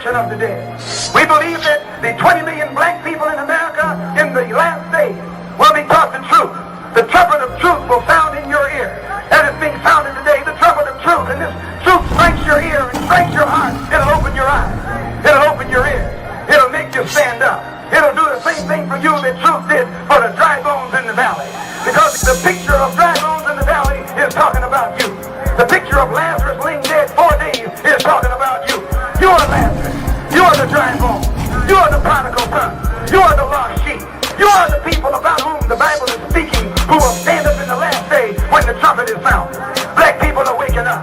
resurrection of the dead. We believe that the 20 million black people in America in the last days will be taught the truth. The trumpet of truth will sound in your ear. As it's being sounded today, the trumpet of truth. And this truth strikes your ear and strikes your heart. It'll open your eyes. It'll open your ears. It'll make you stand up. It'll do the same thing for you that truth did for the dry bones in the valley. Because the picture of dry bones in the valley is talking about you. The picture of Lazarus laying dead 4 days is talking about you. You are Lazarus. You are the dry bones. You are the prodigal son. You are the lost sheep. You are the people about whom the Bible is speaking, who will stand up in the last day when the trumpet is sounded. Black people are waking up.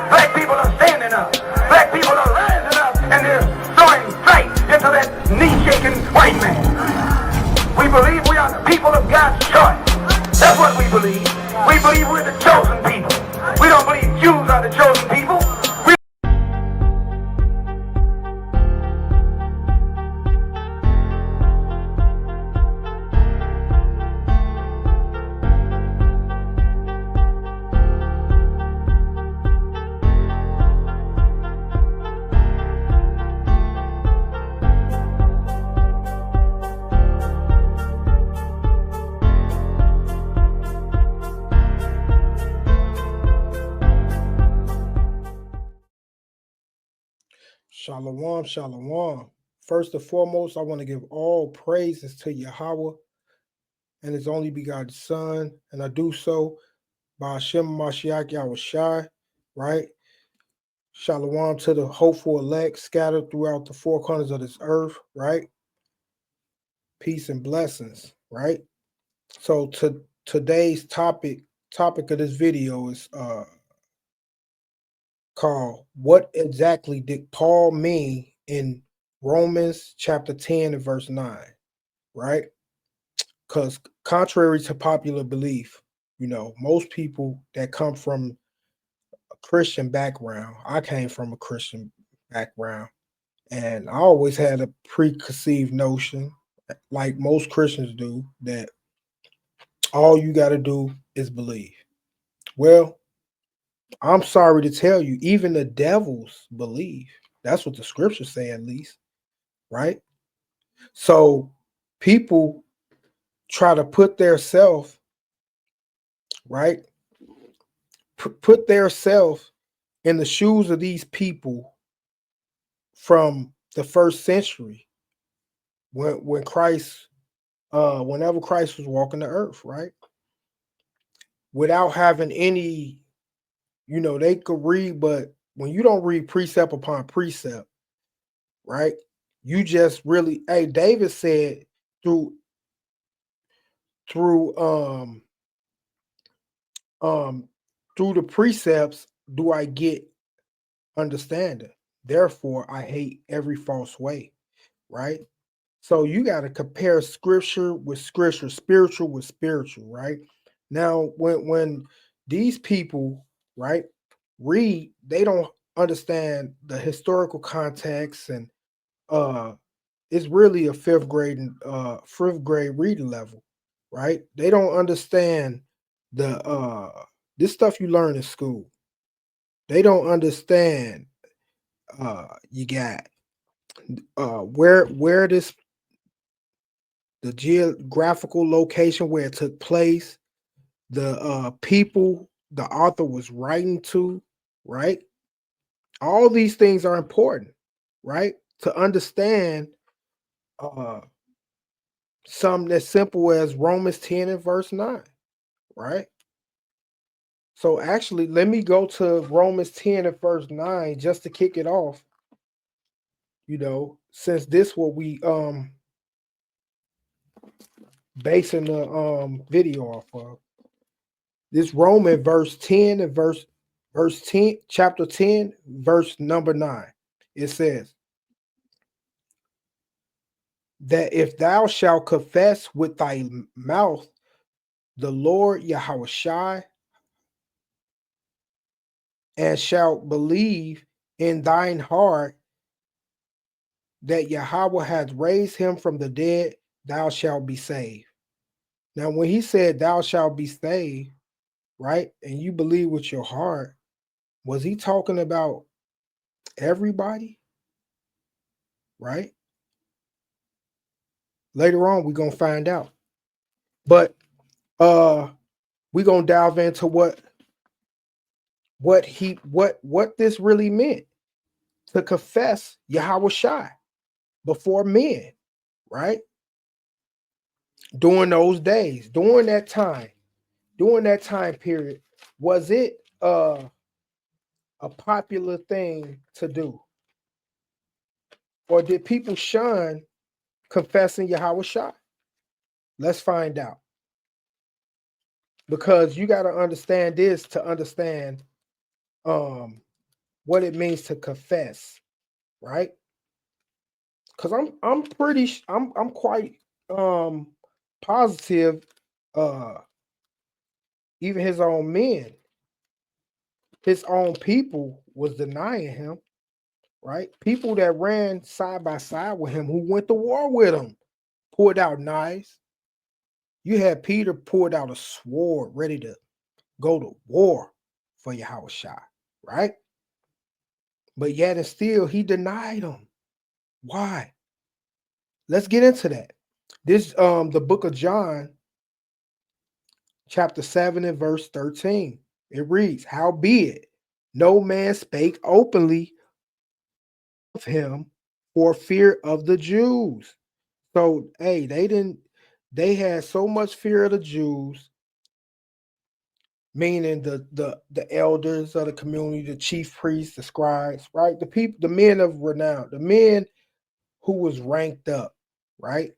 Black people are standing up. Black people are rising up, and they're throwing sight into that knee-shaking white man. We believe we are the people of God's choice. That's what we believe. We believe we're the chosen people. We don't believe Jews are the chosen people. Shalom, shalom. First and foremost, I want to give all praises to Yahweh and his only begotten Son, and I do so by Hashem Mashiach Yahushai, right? Shalom to the hopeful elect scattered throughout the four corners of this earth, right? Peace and blessings, right? So today's topic of this video is called "What exactly did Paul mean in Romans chapter 10 and verse 9?" Right? Because contrary to popular belief, most people that come from a Christian background, I came from a Christian background, and I always had a preconceived notion, like most Christians do, that all you got to do is believe. Well, I'm sorry to tell you, even the devils believe. That's what the scriptures say, at least, right? So people try to put their self, right? Put their self in the shoes of these people from the first century, when Christ, whenever Christ was walking the earth, right? Without having any, they could read, but when you don't read precept upon precept, right? You just really, hey, David said through the precepts do I get understanding. Therefore, I hate every false way, right? So you got to compare scripture with scripture, spiritual with spiritual, right? Now, when these people, right, read, they don't understand the historical context, and it's really a fifth grade reading level, right? They don't understand the this stuff you learn in school. They don't understand you got where this, the geographical location where it took place, the people the author was writing to, right? All these things are important, right? To understand something as simple as Romans 10 and verse 9, right? So actually, let me go to Romans 10 and verse 9 just to kick it off. Since this what we basing the video off of. This Roman verse 10 and verse 10, chapter 10, verse number 9. It says that if thou shalt confess with thy mouth the Lord Yahushai, and shalt believe in thine heart that Yahweh hath raised him from the dead, thou shalt be saved. Now, when he said thou shalt be saved, right, and you believe with your heart, was he talking about everybody? right? Later on, we're gonna find out. But we're gonna dive into what this really meant to confess Yahweh Shai before men, right? During those days, during that time period, was it a popular thing to do? Or did people shun confessing Yahweh Shai? Let's find out. Because you got to understand this to understand what it means to confess, right? Because I'm quite positive even his own men, his own people was denying him, right? People that ran side by side with him, who went to war with him, pulled out knives. You had Peter pulled out a sword, ready to go to war for Yahweh Shai, right? But yet and still, he denied him. Why? Let's get into that. This the book of John, chapter 7 and verse 13. It reads, "Howbeit, no man spake openly of him for fear of the Jews." So, hey, they had so much fear of the Jews, meaning the elders of the community, the chief priests, the scribes, right? The people, the men of renown, the men who was ranked up, right?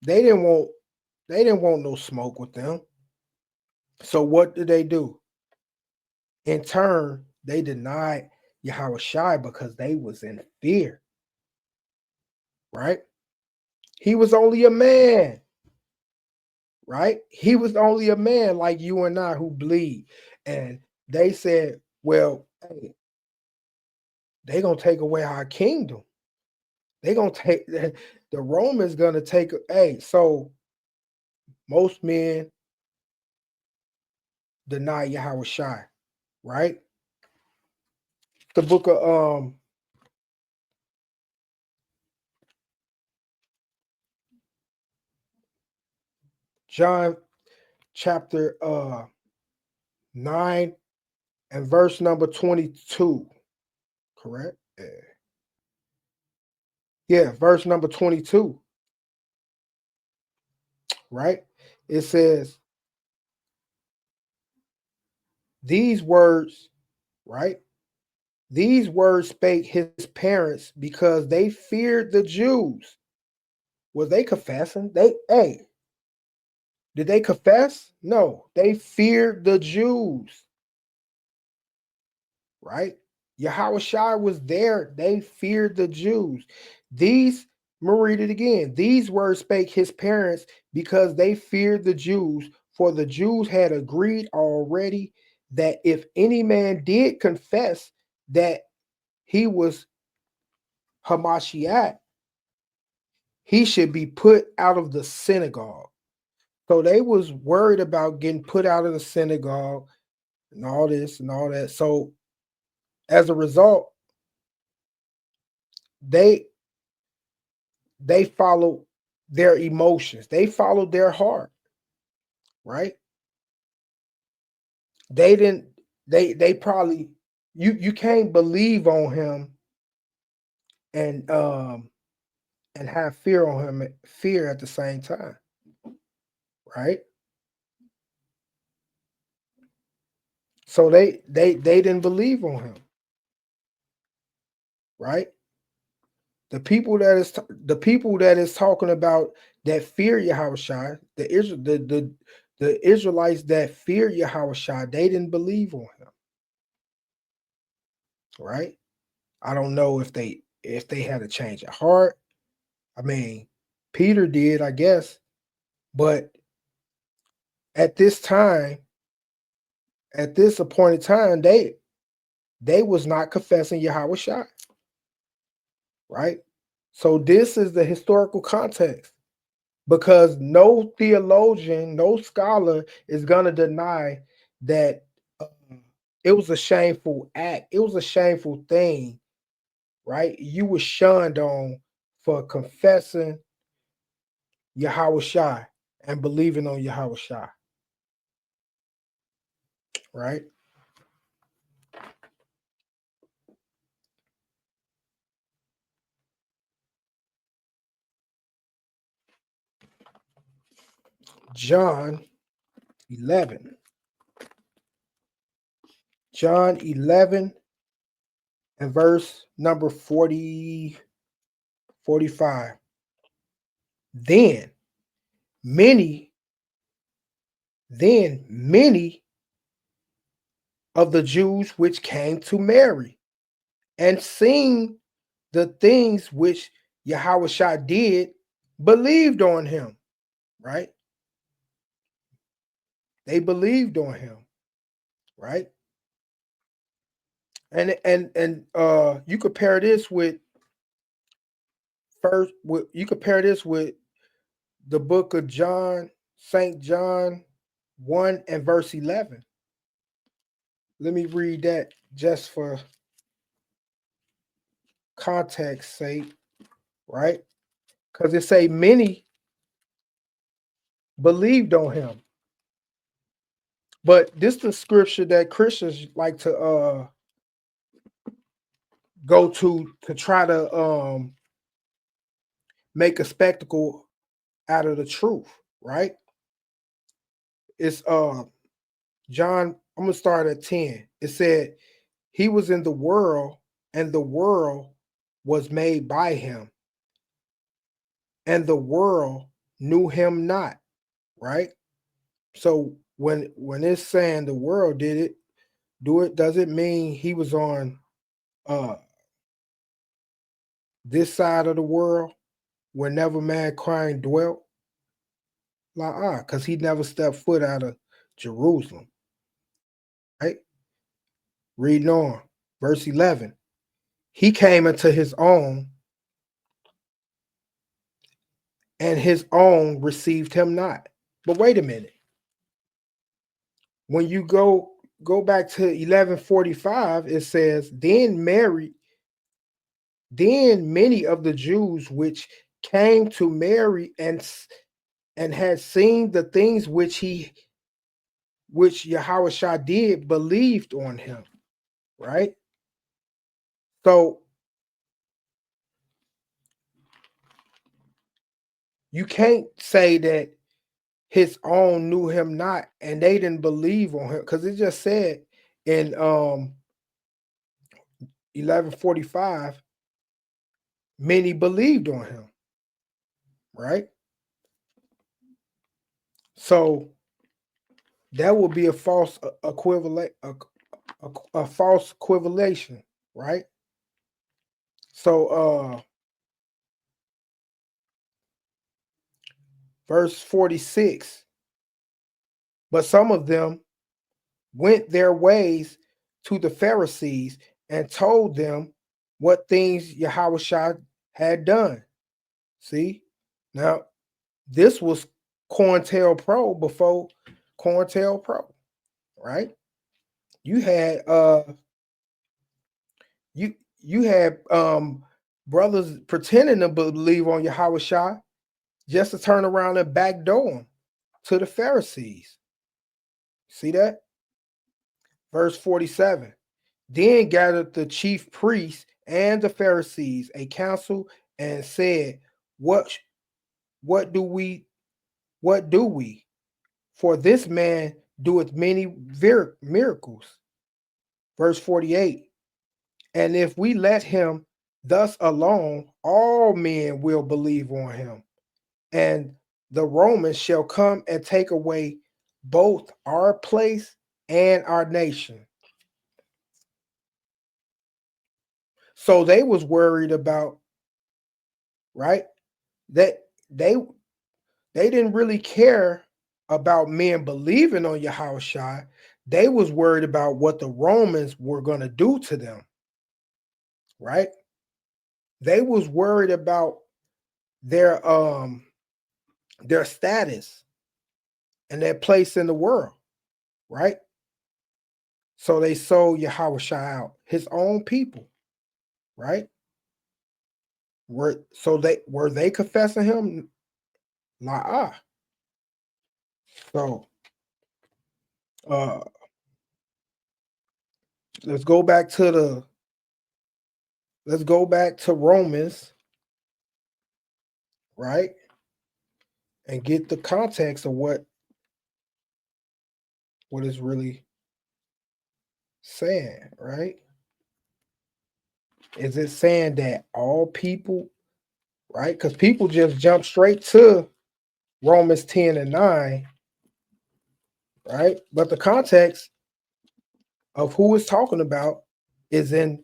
They didn't want no smoke with them. So what did they do? In turn, they denied Yahweh Shai because they was in fear, right? He was only a man, right? He was only a man like you and I who bleed. And they said, well, hey, they gonna take away our kingdom. They gonna take the Romans gonna take. Hey, so most men deny Yahweh Shai, right? The book of John chapter 9 and verse number 22, correct? Yeah, verse number 22, right? It says, these words, right? These words spake his parents because they feared the Jews. Was they confessing? Did they confess? No, they feared the Jews, right? Yahweh Shai was there. They feared the Jews. These, I'm gonna read it again. These words spake his parents because they feared the Jews, for the Jews had agreed already that if any man did confess that he was Hamashiach, he should be put out of the synagogue. So they was worried about getting put out of the synagogue and all this and all that. So as a result, they followed their emotions. They followed their heart, right? They didn't. They probably you can't believe on him and have fear on him, fear at the same time, right? So they didn't believe on him, right? The people that is talking about that fear Yahweh Shai, the Israelites that fear Yahweh Shai, they didn't believe on him, right? I don't know if they had a change of heart. I mean, Peter did, I guess, but at this time, at this appointed time, they was not confessing Yahweh Shai, right? So this is the historical context, because no theologian, no scholar is gonna deny that it was a shameful act. It was a shameful thing, right? You were shunned on for confessing Yahweh Shai and believing on Yahweh Shai, right? John 11. John 11 and verse number 45. Then many of the Jews which came to Mary and seeing the things which Yahweh did believed on him, right? They believed on him, right? And you compare this with the book of John, St. John 1 and verse 11. Let me read that just for context sake, right? Because it say many believed on him. But this is the scripture that Christians like to go to try to make a spectacle out of the truth, right? It's John, I'm gonna start at 10. It said, he was in the world, and the world was made by him, and the world knew him not, right? So when it's saying the world did it, does it mean he was on this side of the world where never mankind dwelt? Like, because he never stepped foot out of Jerusalem, right? Reading on, verse 11. He came into his own, and his own received him not. But wait a minute. When you go back to 11:45, it says, then many of the Jews which came to Mary and had seen the things which Yahweh did believed on him, right? So you can't say that his own knew him not and they didn't believe on him, because it just said in 11:45, many believed on him, right? So that would be a false equivalent, a false equivalation, right? So verse 46, but some of them went their ways to the Pharisees and told them what things Yahweh had done. See, now this was COINTELPRO before COINTELPRO, right? You had you had brothers pretending to believe on Yahweh just to turn around and backdoor them to the Pharisees. See that? Verse 47. Then gathered the chief priests and the Pharisees a council and said, What do we? For this man doeth many miracles. Verse 48. And if we let him thus alone, all men will believe on him, and the Romans shall come and take away both our place and our nation. So they was worried about, right? That they didn't really care about men believing on Yahushua. They was worried about what the Romans were going to do to them, right? They was worried about their status and their place in the world, right? So they sold Yahushua out, his own people, right? were they confessing him? Nah. So let's go back to Romans, right? And get the context of what is really saying, right? Is it saying that all people, right? Because people just jump straight to Romans 10 and 9, right? But the context of who it's talking about is in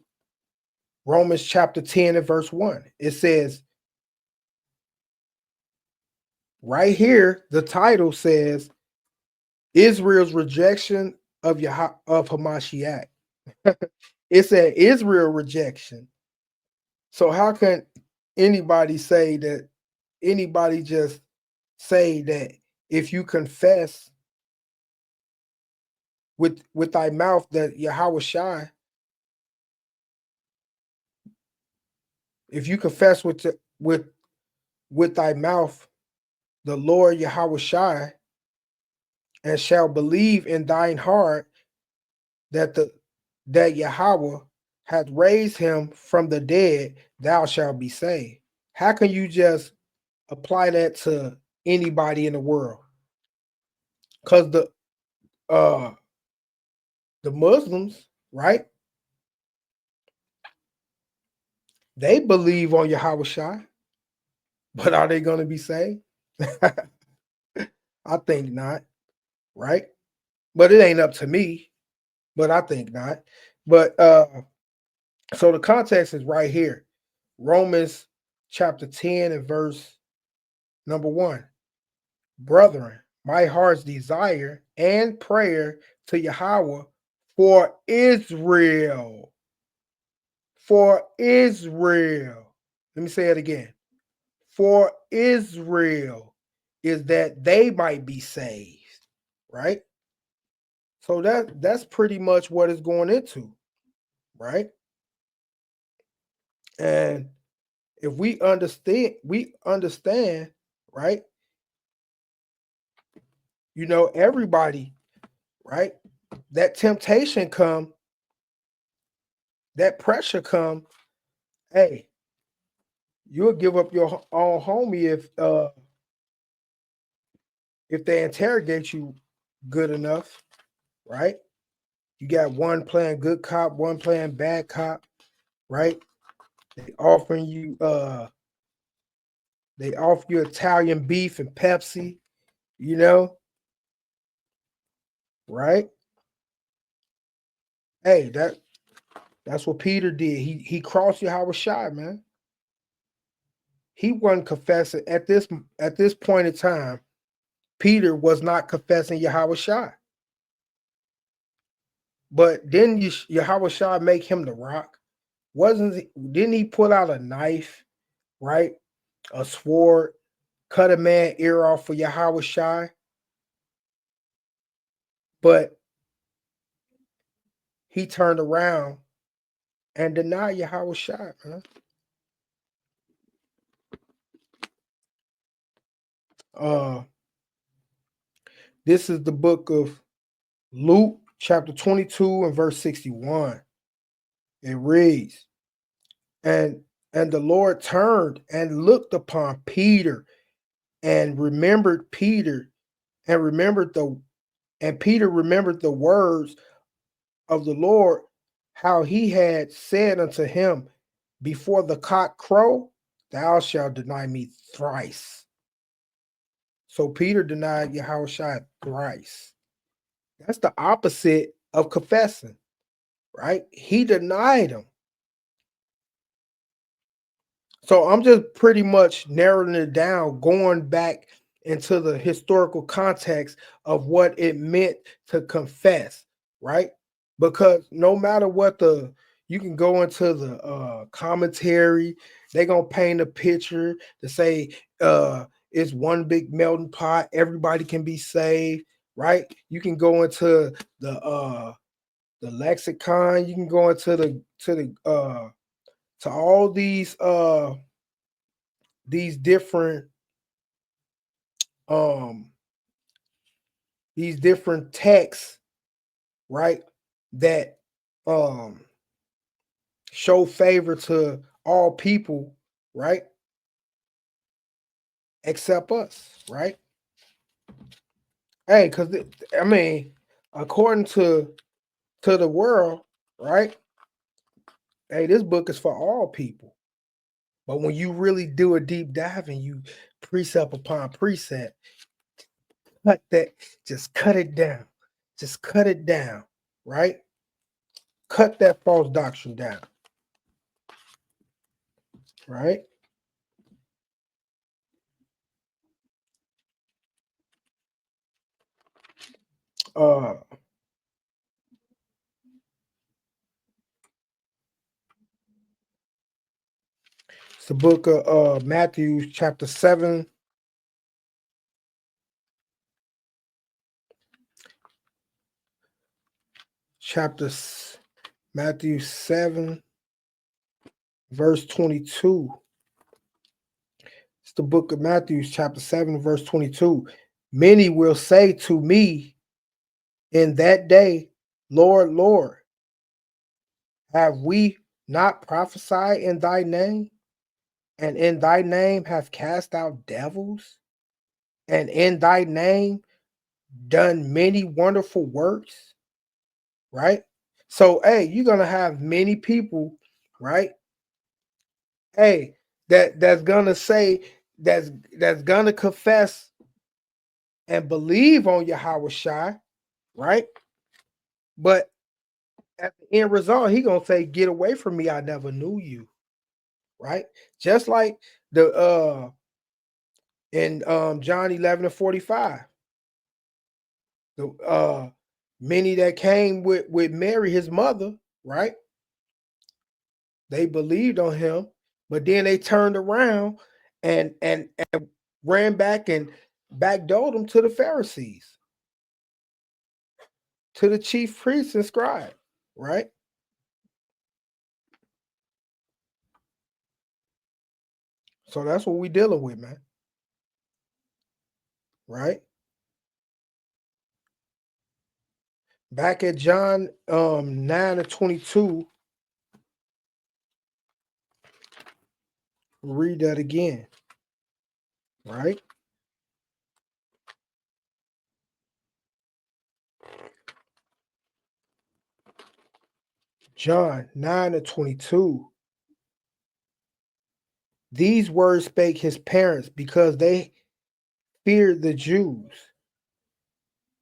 Romans chapter 10 and verse 1. It says, right here, the title says, Israel's rejection of Hamashiach. It said Israel rejection. So how can anybody just say that if you confess with thy mouth that Yahweh Shai, if you confess with thy mouth the Lord Yahweh Shai, and shall believe in thine heart that Yahweh hath raised him from the dead, thou shalt be saved. How can you just apply that to anybody in the world? Because the Muslims, right? They believe on Yahweh Shai, but are they going to be saved? I think not, right? But it ain't up to me, but I think not. But so the context is right here. Romans chapter 10 and verse number 1. Brethren, my heart's desire and prayer to Yahweh for Israel. For Israel. Let me say it again. For Israel is that they might be saved, right? So that's pretty much what it's going into, right? And if we understand, right? You know, everybody, right? That temptation come, that pressure come. Hey, you'll give up your own homie if they interrogate you good enough, right? You got one playing good cop, one playing bad cop, right? They offer you Italian beef and Pepsi, you know, right? Hey, that's what Peter did. He crossed Yahweh Shai, man. He wasn't confessing at this point in time. Peter was not confessing Yahweh Shai. But didn't Yahweh Shai make him the rock? Didn't he pull out a knife, right? A sword, cut a man ear off for Yahweh Shai? But he turned around and denied Yahweh Shai, man. This is the book of Luke, chapter 22 and verse 61. It reads, and the Lord turned and looked upon Peter and remembered Peter and Peter remembered the words of the Lord, how he had said unto him, before the cock crow, thou shalt deny me thrice. So Peter denied Yahweh Shai thrice. That's the opposite of confessing, right? He denied him. So I'm just pretty much narrowing it down, going back into the historical context of what it meant to confess, right? Because no matter what you can go into the commentary, they're gonna paint a picture to say it's one big melting pot, everybody can be saved, right? You can go into the lexicon, you can go into to all these these different texts, right, that show favor to all people, right, except us, right? Hey, because I mean, according to the world, right? Hey, this book is for all people. But when you really do a deep dive and you precept upon precept, cut that, just cut it down. Just cut it down, right? Cut that false doctrine down. Right? It's the book of Matthew, chapter 7. Matthew 7, verse 22. It's the book of Matthew, chapter 7, verse 22. Many will say to me in that day, Lord, Lord, have we not prophesied in thy name? And in thy name have cast out devils? And in thy name done many wonderful works? Right? So, hey, you're gonna have many people, right? Hey, that's gonna say that's gonna confess and believe on Yahweh Shai, right? But at the end result, he gonna say, "Get away from me! I never knew you." Right? Just like the in John 11:45, the many that came with Mary, his mother, right? They believed on him, but then they turned around and ran back and backdoored them to the Pharisees, to the chief priests and scribe, right? So that's what we dealing with, man. Right? Back at John 9:22, read that again. Right? John 9:22. These words spake his parents because they feared the Jews.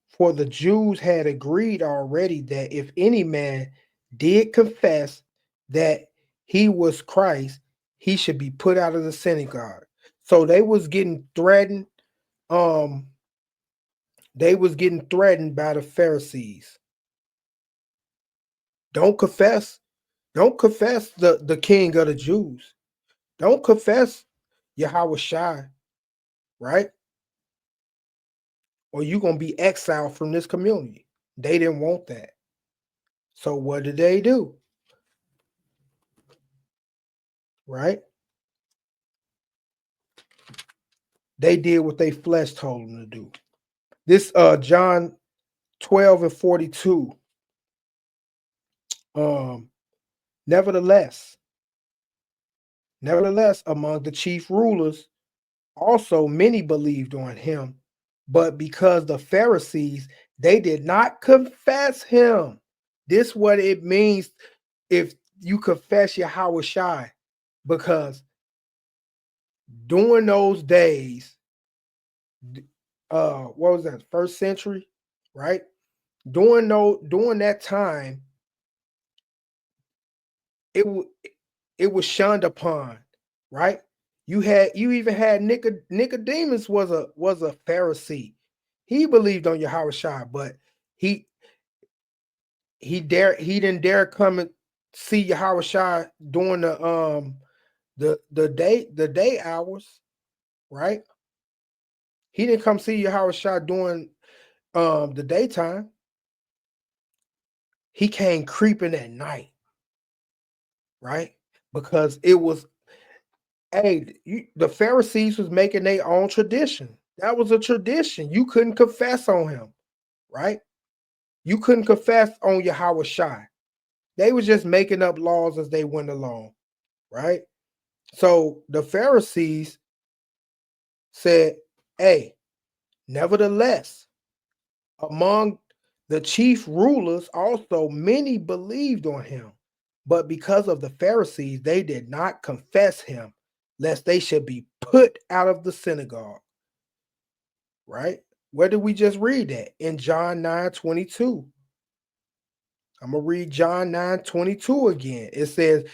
For the Jews had agreed already that if any man did confess that he was Christ, he should be put out of the synagogue. So they was getting threatened. They was getting threatened by the Pharisees. Don't confess the king of the Jews. Don't confess Yahweh Shai, right? Or you're gonna be exiled from this community. They didn't want that. So what did they do? Right? They did what they flesh told them to do. This John 12:42. Nevertheless, among the chief rulers, also many believed on him, but because the Pharisees, they did not confess him. This what it means if you confess Yahweh Shai, because during those days, what was that, first century, right? During that time, it was shunned upon, right? You even had Nicodemus was a Pharisee. He believed on Yahweh Shai, but he didn't dare come and see Yahweh Shai during the day hours, right? He didn't come see Yahweh Shai during the daytime. He came creeping at night, right? Because it was Hey, the Pharisees was making their own tradition. That was a tradition. You couldn't confess on him, right? You couldn't confess on Yahweh Shai. They was just making up laws as they went along, right? So the Pharisees said, hey, nevertheless, among the chief rulers also many believed on him, but because of the Pharisees, they did not confess him, lest they should be put out of the synagogue. Right? Where did we just read that? In John 9:22. I'm going to read John 9:22 again. It says,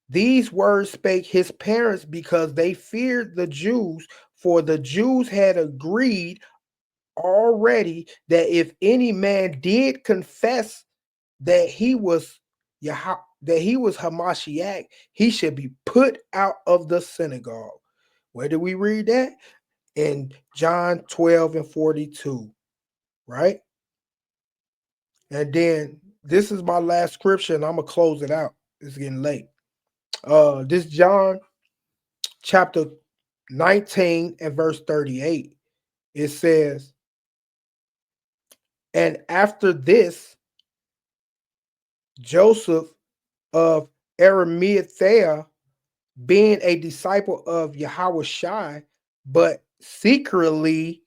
these words spake his parents because they feared the Jews, for the Jews had agreed already that if any man did confess that he was Hamashiach, he should be put out of the synagogue. Where do we read that? In John 12:42, right? And then this is my last scripture, and I'm gonna close it out. It's getting late. This John chapter 19 and verse 38. It says, and after this, Joseph of Arimathea, being a disciple of Yahweh Shai, but secretly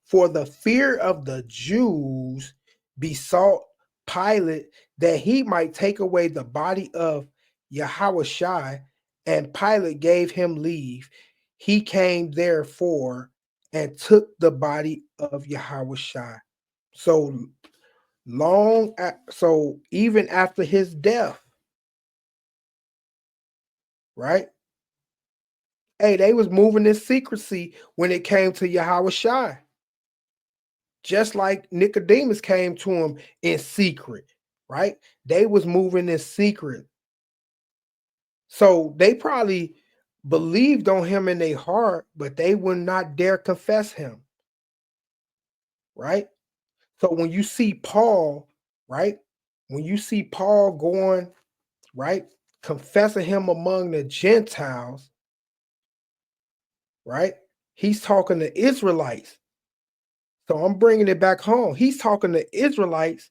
for the fear of the Jews, besought Pilate that he might take away the body of Yahweh Shai, and Pilate gave him leave. He came therefore and took the body of Yahweh Shai. So so even after his death, right? Hey, they was moving in secrecy when it came to Yahweh Shai. Just like Nicodemus came to him in secret, right? They was moving in secret. So they probably believed on him in their heart, but they would not dare confess him, right? So when you see Paul, right? When you see Paul going, right, confessing him among the Gentiles, right? He's talking to Israelites. So I'm bringing it back home. He's talking to Israelites,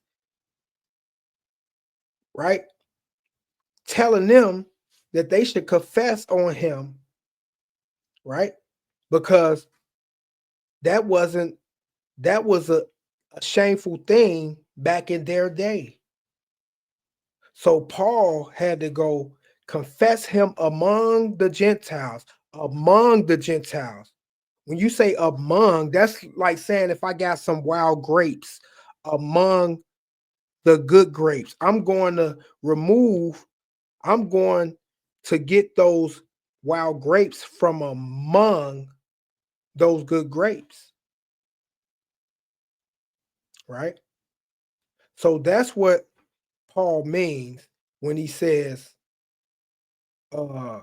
right? Telling them that they should confess on him, right? Because that was a shameful thing back in their day. So Paul had to go confess him among the Gentiles, among the Gentiles. When you say among, that's like saying if I got some wild grapes among the good grapes, I'm going to get those wild grapes from among those good grapes, right? So that's what Paul means when he says, uh,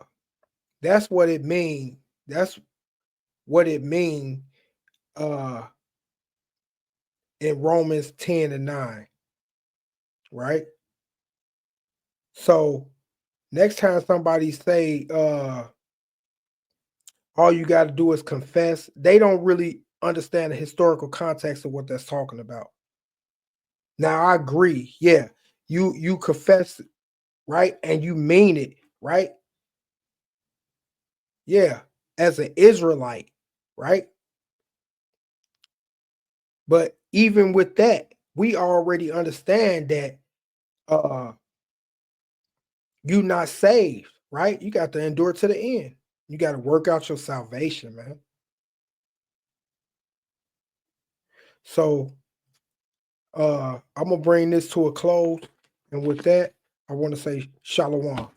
that's what it means. That's what it means in Romans 10:9, right? So next time somebody say all you got to do is confess, they don't really understand the historical context of what that's talking about. Now I agree, yeah, you confess, right, and you mean it, right? Yeah, as an Israelite, right? But even with that, we already understand that you not saved, right? You got to endure to the end. You got to work out your salvation, man. So I'm gonna bring this to a close, and with that, I want to say shalom.